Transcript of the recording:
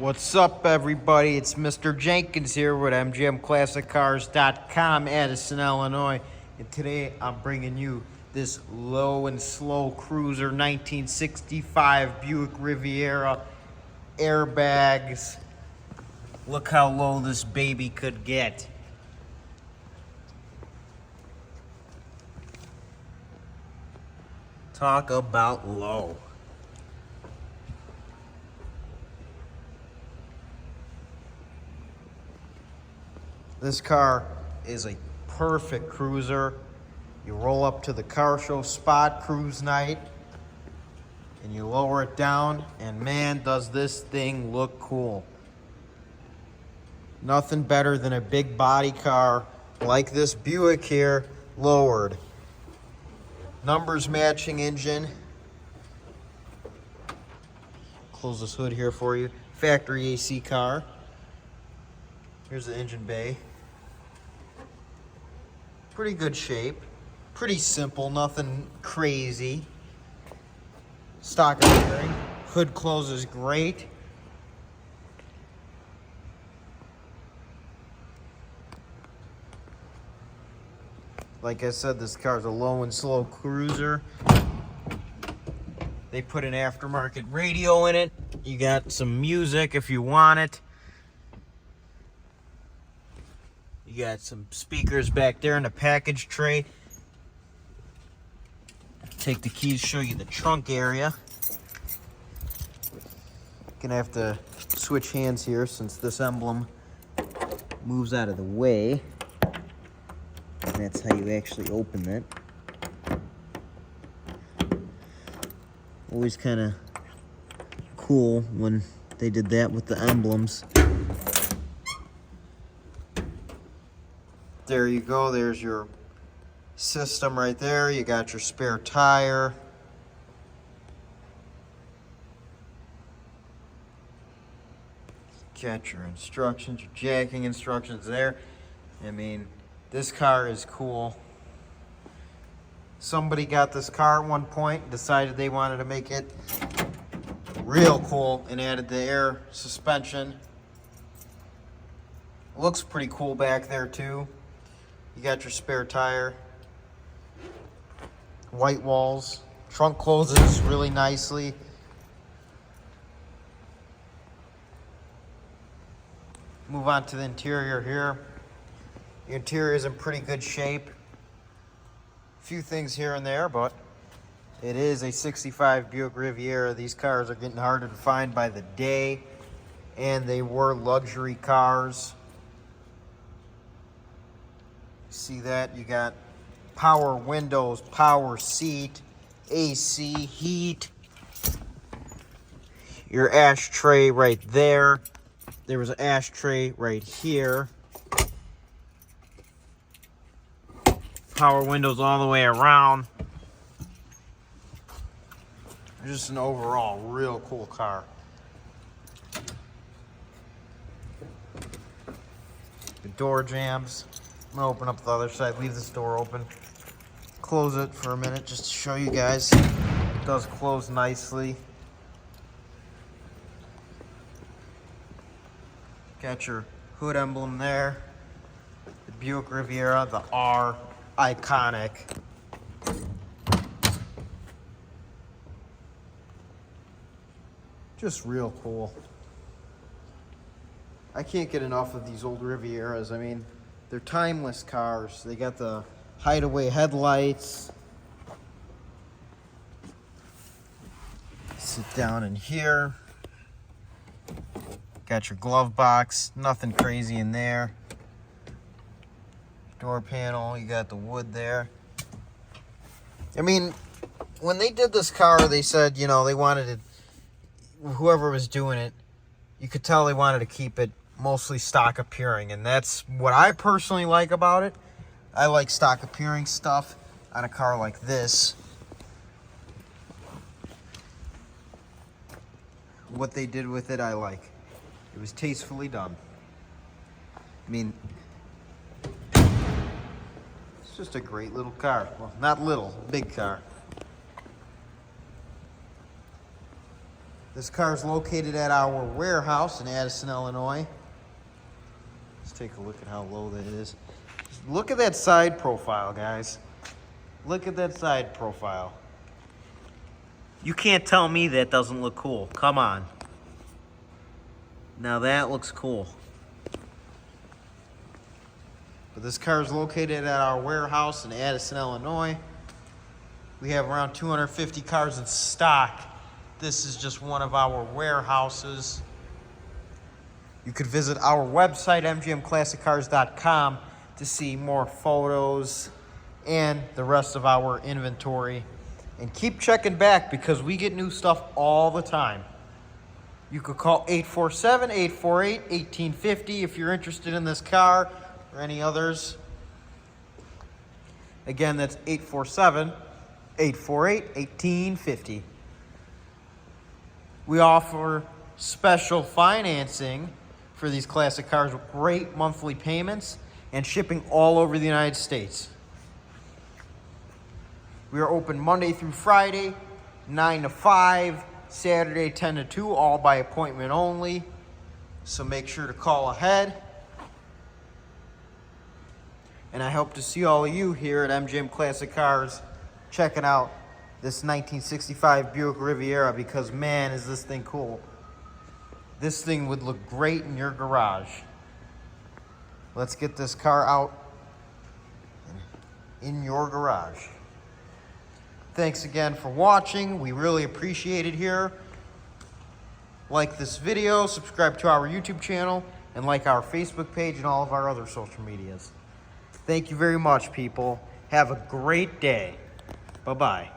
What's up, everybody? It's Mr. Jenkins here with MGM Classic Cars.com, Addison, Illinois. And today I'm bringing you this low and slow cruiser 1965 Buick Riviera, airbags. Look how low this baby could get. Talk about low. This car is a perfect cruiser. You roll up to the car show spot, cruise night, and you lower it down, and man, does this thing look cool. Nothing better than a big body car like this Buick here, lowered. Numbers matching engine. Close this hood here for you. Factory AC car. Here's the engine bay. Pretty good shape. Pretty simple, nothing crazy. Stock steering. Hood closes great. Like I said, this car's a low and slow cruiser. They put an aftermarket radio in it. You got some music if you want it. You got some speakers back there in the package tray. Take the keys, show you the trunk area. Gonna have to switch hands here since this emblem moves out of the way. And that's how you actually open it. Always kind of cool when they did that with the emblems. There you go, there's your system right there. You got your spare tire. Got your instructions, your jacking instructions there. I mean, this car is cool. Somebody got this car at one point, decided they wanted to make it real cool and added the air suspension. Looks pretty cool back there too. You got your spare tire, white walls, trunk closes really nicely. Move on to the interior here. The interior is in pretty good shape. A few things here and there, but it is a 65 Buick Riviera. These cars are getting harder to find by the day, and they were luxury cars. See that? You got power windows, power seat, AC, heat. Your ashtray right there. There was an ashtray right here. Power windows all the way around. Just an overall real cool car. The door jams. I'm gonna open up the other side, leave this door open, close it for a minute just to show you guys. It does close nicely. Got your hood emblem there. The Buick Riviera, the R, iconic. Just real cool. I can't get enough of these old Rivieras. I mean, they're timeless cars. They got the hideaway headlights. Sit down in here. Got your glove box. Nothing crazy in there. Door panel. You got the wood there. I mean, when they did this car, they said, you know, they wanted it, whoever was doing it, you could tell they wanted to keep it mostly stock appearing, and that's what I personally like about it. I like stock appearing stuff on a car like this. What they did with it, I like. It was tastefully done. I mean, it's just a great little car. Well, not little, big car. This car is located at our warehouse in Addison, Illinois. Let's take a look at how low that is. Look at that side profile, guys. Look at that side profile. You can't tell me that doesn't look cool. Come on. Now that looks cool. But this car is located at our warehouse in Addison, Illinois. We have around 250 cars in stock. This is just one of our warehouses. You could visit our website, mgmclassiccars.com, to see more photos and the rest of our inventory. And keep checking back because we get new stuff all the time. You could call 847-848-1850 if you're interested in this car or any others. Again, that's 847-848-1850. We offer special financing for these classic cars with great monthly payments and shipping all over the United States. We are open Monday through Friday, 9 to 5, Saturday 10 to 2, all by appointment only. So make sure to call ahead. And I hope to see all of you here at MGM Classic Cars checking out this 1965 Buick Riviera because, man, is this thing cool. This thing would look great in your garage. Let's get this car out in your garage. Thanks again for watching. We really appreciate it here. Like this video, subscribe to our YouTube channel, and like our Facebook page and all of our other social medias. Thank you very much, people. Have a great day. Bye-bye.